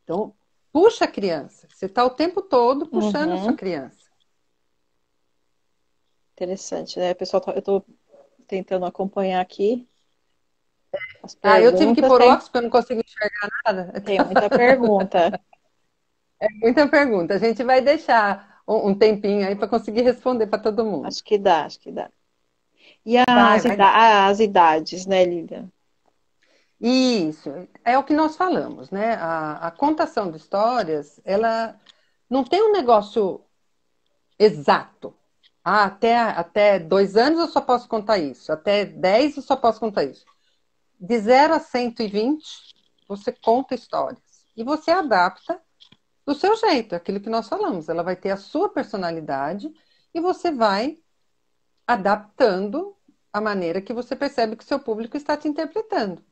Então, puxa a criança. Você está o tempo todo puxando a sua Uhum. criança. Interessante, né? Pessoal, eu estou tentando acompanhar aqui as Ah, eu tive que perguntas. pôr Tem, óculos porque eu não consigo enxergar nada. tem muita pergunta. Muita pergunta. A gente vai deixar um tempinho aí para conseguir responder para todo mundo. Acho que dá, acho que dá. E Vai dar. as idades, né, Lilian? Isso, é o que nós falamos, né? A contação de histórias, ela não tem um negócio exato. Ah, até 2 anos eu só posso contar isso, até 10 eu só posso contar isso. De 0 a 120, você conta histórias. E você adapta do seu jeito, aquilo que nós falamos. Ela vai ter a sua personalidade e você vai adaptando a maneira que você percebe que o seu público está te interpretando,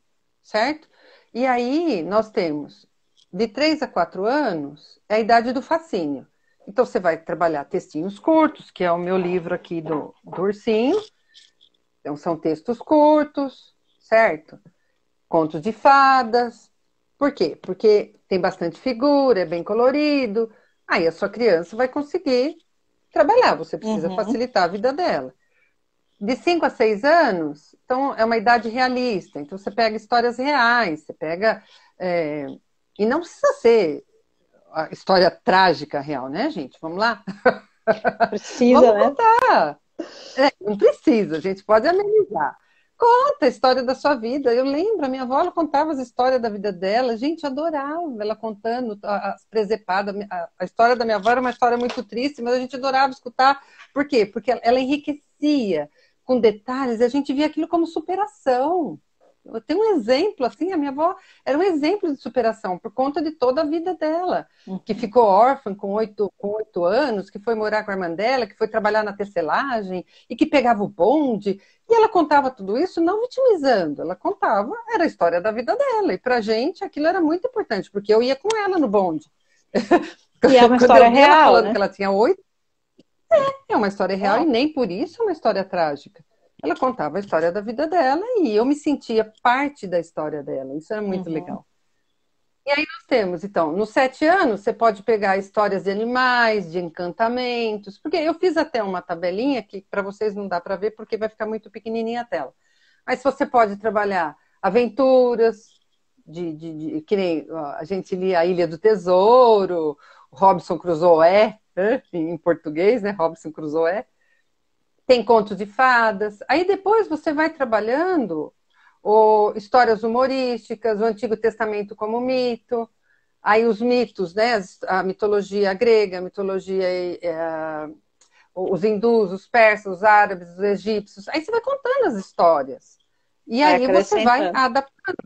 certo? E aí nós temos de 3 a 4 anos é a idade do fascínio. Então você vai trabalhar textinhos curtos, que é o meu livro aqui do ursinho. Então são textos curtos, certo? Contos de fadas. Por quê? Porque tem bastante figura, é bem colorido. Aí a sua criança vai conseguir trabalhar, você precisa Uhum. facilitar a vida dela. De 5 a 6 anos, então é uma idade realista. Então você pega histórias reais, você pega. E não precisa ser a história trágica real, né, gente? Vamos lá? Precisa, Vamos né? contar. Não precisa, a gente pode amenizar. Conta a história da sua vida. Eu lembro, a minha avó ela contava as histórias da vida dela. Gente, adorava ela contando as presepadas. A história da minha avó era uma história muito triste, mas a gente adorava escutar. Por quê? Porque ela enriquecia com detalhes e a gente via aquilo como superação. Eu tenho um exemplo, assim, a minha avó era um exemplo de superação por conta de toda a vida dela, que Uhum. ficou órfã com 8 anos, que foi morar com a irmã dela, que foi trabalhar na tecelagem e que pegava o bonde. E ela contava tudo isso não vitimizando, ela contava, era a história da vida dela. E pra gente aquilo era muito importante, porque eu ia com ela no bonde. E é uma Quando história eu vi ela real, falando né? que ela tinha 8, é uma história real e Real. nem por isso é uma história trágica. Ela contava a história da vida dela e eu me sentia parte da história dela. Isso era muito Uhum. legal. E aí nós temos, então, nos 7 anos, você pode pegar histórias de animais, de encantamentos, porque eu fiz até uma tabelinha que para vocês não dá para ver porque vai ficar muito pequenininha a tela. Mas você pode trabalhar aventuras, que nem a gente lia A Ilha do Tesouro, Robinson Crusoe, em português, né? Robinson Crusoe. Tem contos de fadas. Aí depois você vai trabalhando ou histórias humorísticas, o Antigo Testamento como mito, aí os mitos, né? A mitologia grega, a mitologia, os hindus, os persas, os árabes, os egípcios. Aí você vai contando as histórias. E Vai aí você vai acrescentando. adaptando,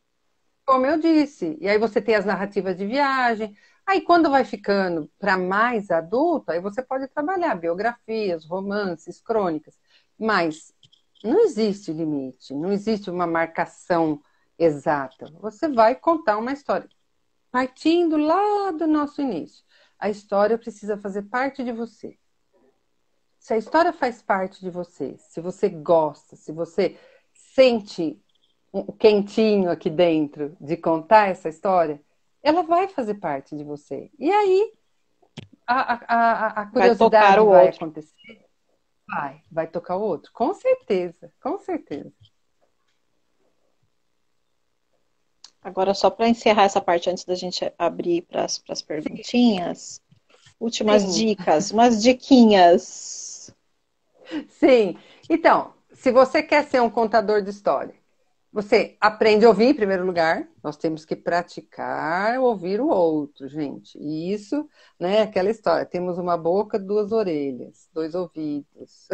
como eu disse. E aí você tem as narrativas de viagem. Aí quando vai ficando para mais adulto, aí você pode trabalhar biografias, romances, crônicas. Mas não existe limite, não existe uma marcação exata. Você vai contar uma história. Partindo lá do nosso início, a história precisa fazer parte de você. Se a história faz parte de você, se você gosta, se você sente um quentinho aqui dentro de contar essa história, ela vai fazer parte de você. E aí a Vai tocar curiosidade o vai outro. acontecer, vai tocar o outro, com certeza, com certeza. Agora, só para encerrar essa parte antes da gente abrir para as perguntinhas, últimas Sim, dicas, umas diquinhas. sim. Então, se você quer ser um contador de história, você aprende a ouvir em primeiro lugar. Nós temos que praticar ouvir o outro, gente. E isso, né, aquela história. Temos uma boca, duas orelhas, dois ouvidos.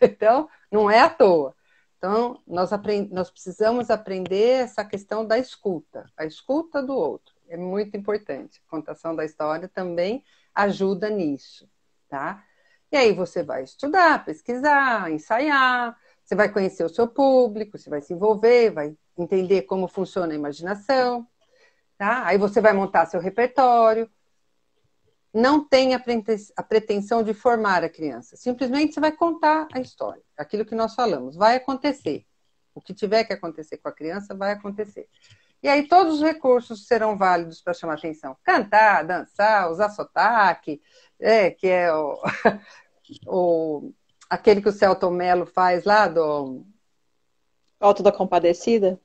Então, não é à toa. Então, nós precisamos aprender essa questão da escuta, a escuta do outro. É muito importante. A contação da história também ajuda nisso, tá? E aí você vai estudar, pesquisar, ensaiar, você vai conhecer o seu público, você vai se envolver, vai entender como funciona a imaginação, tá? Aí você vai montar seu repertório. Não tem a pretensão de formar a criança. Simplesmente você vai contar a história. Aquilo que nós falamos. Vai acontecer. O que tiver que acontecer com a criança, vai acontecer. E aí todos os recursos serão válidos para chamar atenção. Cantar, dançar, usar sotaque, que é aquele que o Celton Mello faz lá do... Alto da Compadecida?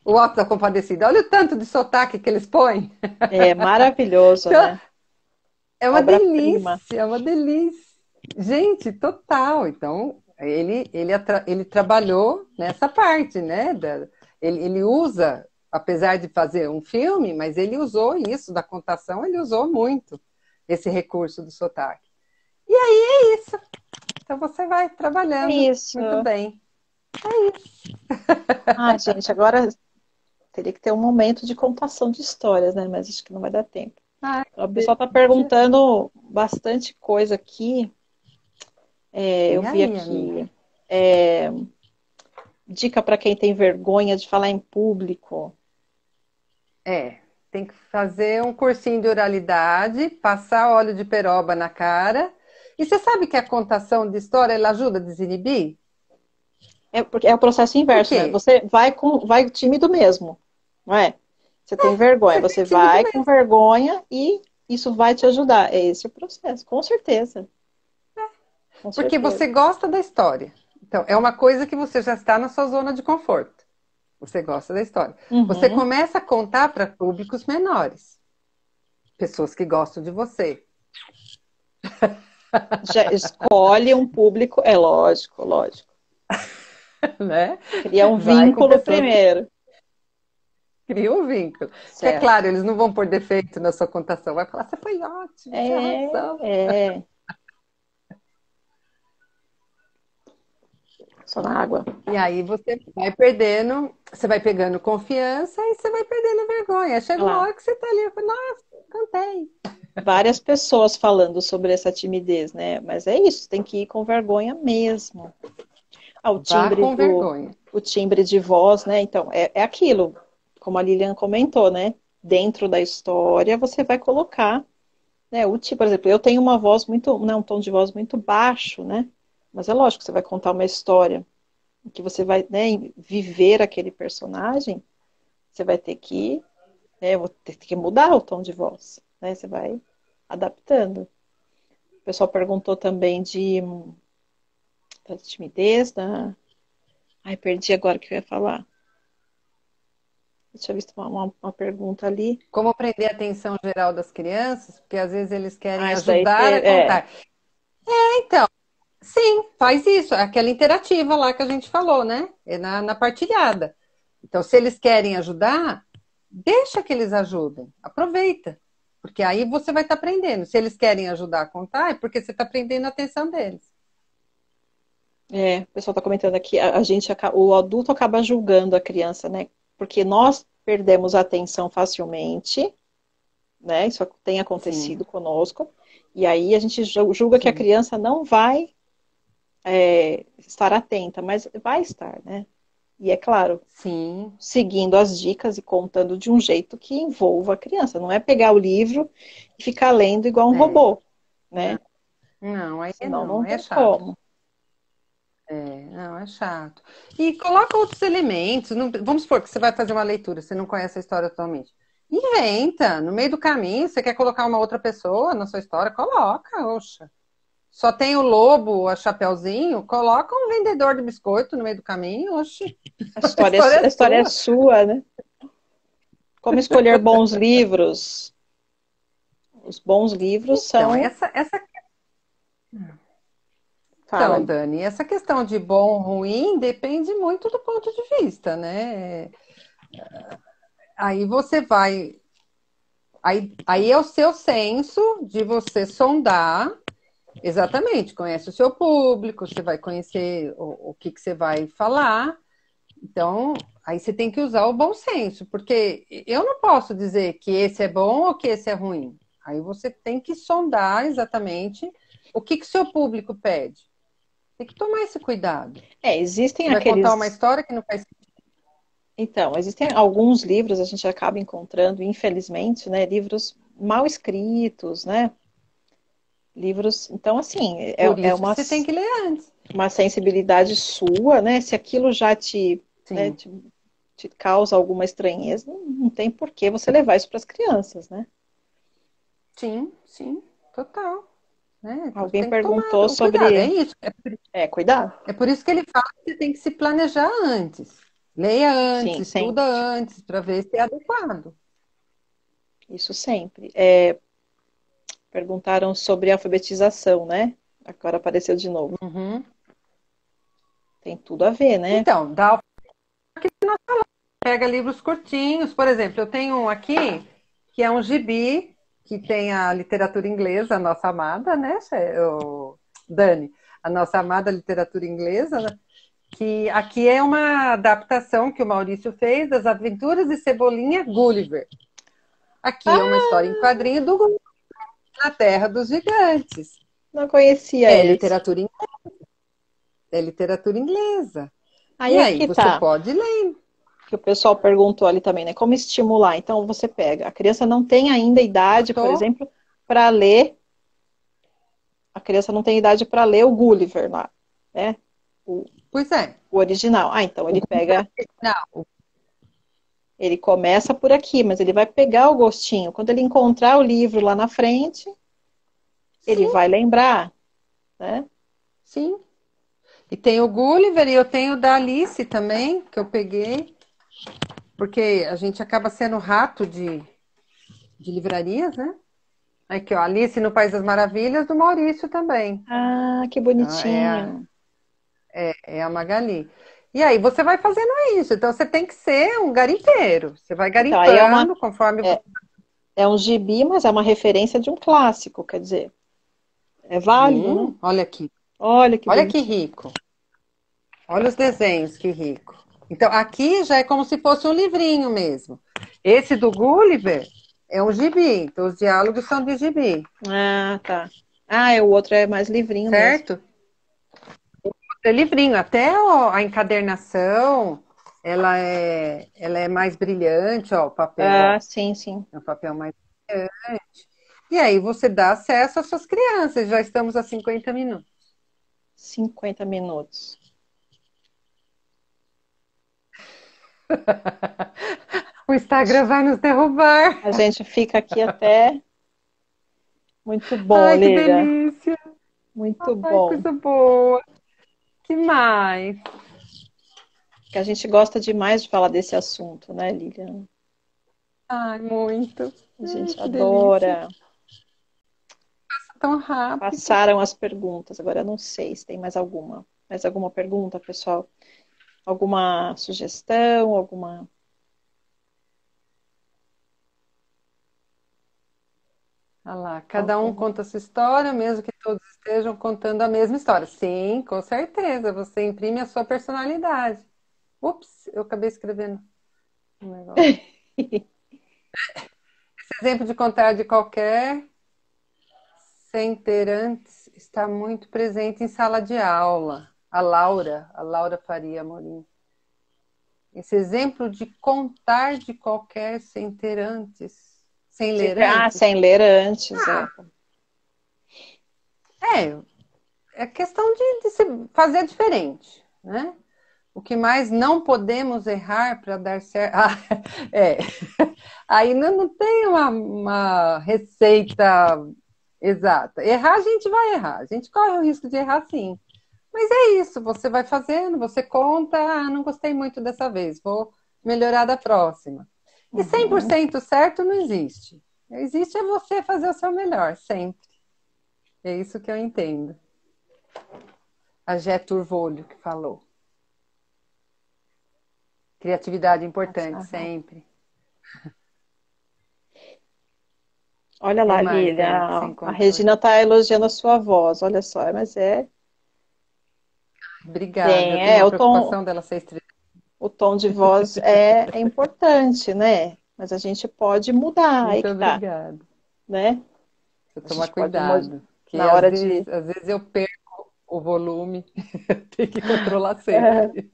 O Alto da Compadecida. Olha o tanto de sotaque que eles põem. É maravilhoso, Então, né? é uma Obra-prima. delícia, é uma delícia. Gente, total. Então, ele trabalhou nessa parte, né? Ele usa, apesar de fazer um filme, mas ele usou isso da contação, ele usou muito esse recurso do sotaque. E aí é isso. Então você vai É trabalhando isso. muito bem. Ah, gente, agora teria que ter um momento de contação de histórias, né? Mas acho que não vai dar tempo. Ai, O pessoal está delícia. perguntando bastante coisa aqui. Eu E vi aí, amiga? aqui. Dica para quem tem vergonha de falar em público. Tem que fazer um cursinho de oralidade, passar óleo de peroba na cara. E você sabe que a contação de história ela ajuda a desinibir? Porque é o processo Por inverso, né? quê? Você vai tímido mesmo, não é? Você tem vergonha, Você tem você tímido vai com mesmo. vergonha e isso vai te ajudar. É esse o processo, com certeza. Com Porque certeza. você gosta da história. Então, é uma coisa que você já está na sua zona de conforto. Você gosta da história. Você Uhum. começa a contar para públicos menores. Pessoas que gostam de você. Já escolhe um público, é lógico, lógico. Né? Cria um Vai com vínculo pessoas que primeiro, criam um vínculo. Que é certo? claro, eles não vão pôr defeito na sua contação. Vai falar, você foi ótimo, você arrasou. É. Só na água. E aí você vai pegando confiança e você vai perdendo vergonha. Chega Olha uma lá. hora que você tá ali, eu falo, nossa, cantei. Várias pessoas falando sobre essa timidez, né? Mas é isso, tem que ir com vergonha mesmo. O Vá timbre com vergonha. o timbre de voz, né? Então, é aquilo, como a Lilian comentou, né? Dentro da história, você vai colocar, né? Por exemplo, eu tenho uma voz muito, né, um tom de voz muito baixo, né? Mas é lógico, você vai contar uma história em que você vai, né, viver aquele personagem, você vai ter que, né, vou ter que mudar o tom de voz, né? Você vai adaptando. O pessoal perguntou também da timidez, Ai, perdi agora o que eu ia falar. Eu tinha visto uma pergunta ali. Como prender a atenção geral das crianças, porque às vezes eles Ah, querem isso daí ajudar a é. contar. Então, sim, faz isso. É aquela interativa lá que a gente falou, né? É na partilhada. Então, se eles querem ajudar, deixa que eles ajudem. Aproveita. Porque aí você vai estar aprendendo. Se eles querem ajudar a contar, é porque você está prendendo a atenção deles. O pessoal está comentando aqui, o adulto acaba julgando a criança, né? Porque nós perdemos a atenção facilmente, né? Isso tem Sim, acontecido conosco. E aí a gente julga que a sim. criança não vai estar atenta, mas vai estar, né? E é claro, Sim. seguindo as dicas e contando de um jeito que envolva a criança. Não é pegar o livro e ficar lendo igual um É. robô, né? Não, aí Senão não, não aí é tem chato. como. Não, é chato. E coloca outros elementos. Vamos supor que você vai fazer uma leitura, você não conhece a história totalmente. Inventa. No meio do caminho, você quer colocar uma outra pessoa na sua história? Coloca, oxa. Só tem o lobo, a Chapeuzinho, coloca um vendedor de biscoito no meio do caminho, oxe. A história é A história é sua. sua, né? Como escolher bons livros? Os bons livros Então, são. essa Fala questão, ali. Dani, essa questão de bom, ruim, depende muito do ponto de vista, né? Aí você vai. Aí é o seu senso de você sondar. Exatamente, conhece o seu público, você vai conhecer o que você vai falar. Então, aí você tem que usar o bom senso, porque eu não posso dizer que esse é bom ou que esse é ruim. Aí você tem que sondar exatamente o que seu público pede. Tem que tomar esse cuidado. Existem Você vai contar uma aqueles. história que não faz sentido. Então, existem alguns livros, a gente acaba encontrando, infelizmente, né? Livros mal escritos, né? Livros. Então, assim, Por isso que você tem que ler antes. uma sensibilidade sua, né? Se aquilo já né, Sim, te causa alguma estranheza, não tem por que você levar isso para as crianças, né? sim, sim, total. Né? Então, você Alguém tem que tomar perguntou o cuidado. É sobre. isso. Cuidado? É por isso que ele fala que você tem que se planejar antes. Leia antes, Sim, estuda sempre. antes, para ver se é adequado. Isso sempre. Perguntaram sobre alfabetização, né? Agora apareceu de novo. Uhum. Tem tudo a ver, né? Então, pega livros curtinhos. Por exemplo, eu tenho um aqui que é um gibi que tem a literatura inglesa, a nossa amada, né, Dani? A nossa amada literatura inglesa, né? Que aqui é uma adaptação que o Maurício fez das Aventuras de Cebolinha Gulliver. Aqui é uma Ah, história em quadrinho do Gulliver na Terra dos Gigantes. não conhecia É esse. literatura, é literatura inglesa. Aí E é aí, que você tá. pode ler. Que o pessoal perguntou ali também, né? Como estimular? Então você pega. A criança não tem ainda idade, por Tô? exemplo, para ler. A criança não tem idade para ler o Gulliver lá, né? O, Pois é. o original. Então O ele pega. Não, Ele começa por aqui, mas ele vai pegar o gostinho. Quando ele encontrar o livro lá na frente, ele sim, vai lembrar, né? sim. E tem o Gulliver e eu tenho o da Alice também, que eu peguei, porque a gente acaba sendo rato de livrarias, né? Aqui, ó, Alice no País das Maravilhas, do Maurício também. Ah, que Então, bonitinho. é a Magali. E aí você vai fazendo isso. Então você tem que ser um garimpeiro. Você vai Então, aí garimpando conforme você. é, é um gibi, mas é uma referência de um clássico, quer dizer, é válido, né? Sim, olha aqui. Olha que Olha que bonitinho. rico. Olha os desenhos, que rico. Então, aqui já é como se fosse um livrinho mesmo. Esse do Gulliver é um gibi, então os diálogos são de gibi, Ah, tá. Ah, o outro é mais livrinho mesmo. certo? É livrinho, até a encadernação, ela é mais brilhante, ó, o papel, Ah, ó, sim, sim. é um papel mais brilhante. E aí você dá acesso às suas crianças, já estamos a 50 minutos. 50 minutos. O Instagram vai nos derrubar. A gente fica aqui até. Muito bom, Ai, que Lívia. delícia. Muito Ai, bom. coisa boa. Que mais? Que a gente gosta demais de falar desse assunto, né, Lilian? Ai, muito. A Ai, gente que delícia. adora. Tão rápido. Passaram as perguntas. Agora eu não sei se tem mais alguma. Mais alguma pergunta, pessoal? Alguma sugestão, alguma... Olha lá, cada um conta a sua história, mesmo que todos estejam contando a mesma história. Sim, com certeza, você imprime a sua personalidade. Ups, eu acabei escrevendo um negócio. Esse exemplo de contar de qualquer sem ter antes está muito presente em sala de aula. A Laura Faria Amorim. Esse exemplo de contar de qualquer sem ter antes, sem ler antes. Sem ler antes, É questão de se fazer diferente, né? O que mais não podemos errar para dar certo. Aí não tem uma receita exata. Errar, a gente vai errar. A gente corre o risco de errar, sim. Mas é isso, você vai fazendo, você conta, não gostei muito dessa vez, vou melhorar da próxima. E 100% certo não existe. Existe é você fazer o seu melhor, sempre. É isso que eu entendo. A Gé Turvolho que falou. Criatividade importante, sempre. Olha lá, Lília, a Regina está elogiando a sua voz, olha só, mas Obrigada, eu tenho uma preocupação dela ser estridente. O tom de voz é importante, né? Mas a gente pode mudar, aí Muito que tá, obrigada. né? Você tomar cuidado, que na hora de... às vezes eu perco o volume, eu tenho que controlar sempre.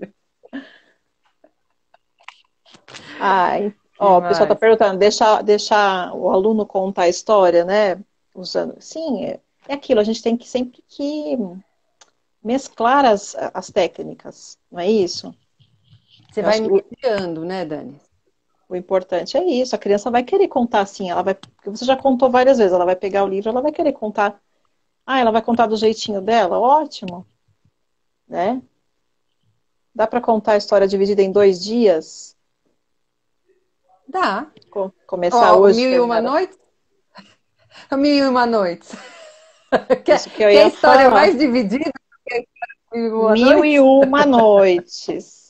O pessoal está perguntando, deixar o aluno contar a história, né? Usando. Sim, é aquilo, a gente tem que sempre que mesclar as técnicas, não é isso? Você vai mediando, né, Dani? O importante é isso, a criança vai querer contar assim, porque você já contou várias vezes, ela vai pegar o livro, ela vai querer contar. Ela vai contar do jeitinho dela? Ótimo, né? Dá para contar a história dividida em 2 dias? Dá. Começar hoje. 1001 noites? 1001 noites. Isso que eu ia a história falar. mais dividida? 1001 noites.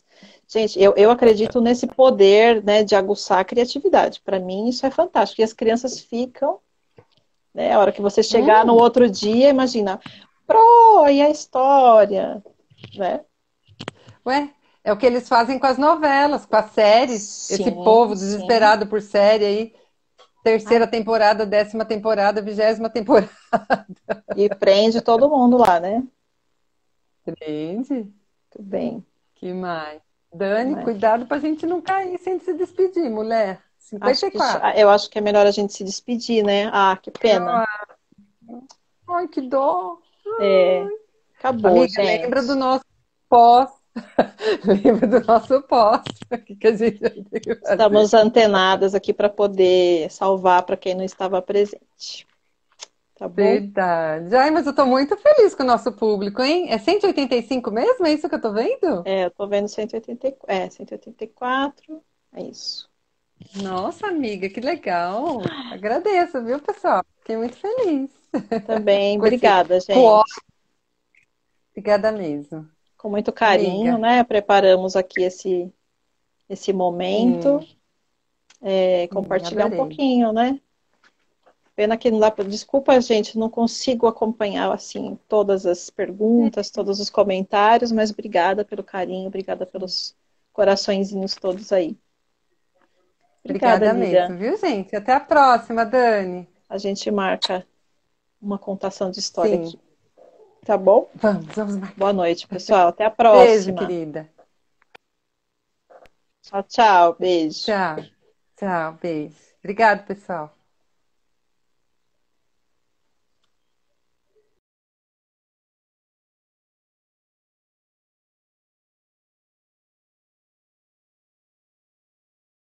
Gente, eu acredito nesse poder, né, de aguçar a criatividade. Para mim, isso é fantástico. E as crianças ficam, né, a hora que você chegar no outro dia, imagina, e a história, né? Ué, é o que eles fazem com as novelas, com as séries. Sim, esse povo desesperado por série aí. Terceira temporada, 10ª temporada, 20ª temporada. E prende todo mundo lá, né? Prende. Muito bem. Que mais? Dani, cuidado pra gente não cair sem se despedir, mulher. 54. Eu acho que é melhor a gente se despedir, né? Que pena. Ai, que dó. Acabou, amiga, gente. lembra do nosso pós. Lembra do nosso pós. Que a gente Estamos antenadas aqui para poder salvar para quem não estava presente. Tá bom? Verdade. Ai, mas eu tô muito feliz com o nosso público, hein? É 185 mesmo? É isso que eu tô vendo? Eu tô vendo 184. 184. É isso. Nossa, amiga, que legal. Agradeço, viu, pessoal? Fiquei muito feliz. Também, obrigada, gente. Obrigada mesmo. Com muito carinho, né? Preparamos aqui esse momento. Compartilhar um pouquinho, né? Pena que não dá para... Desculpa, gente, não consigo acompanhar, assim, todas as perguntas, todos os comentários, mas obrigada pelo carinho, obrigada pelos coraçõezinhos todos aí. Obrigada mesmo, viu, gente? Até a próxima, Dani. A gente marca uma contação de história aqui. Tá bom? Vamos marcar. Boa noite, pessoal. Até a próxima. Beijo, querida. Tchau, tchau. Beijo. Tchau. Tchau, beijo. Obrigada, pessoal.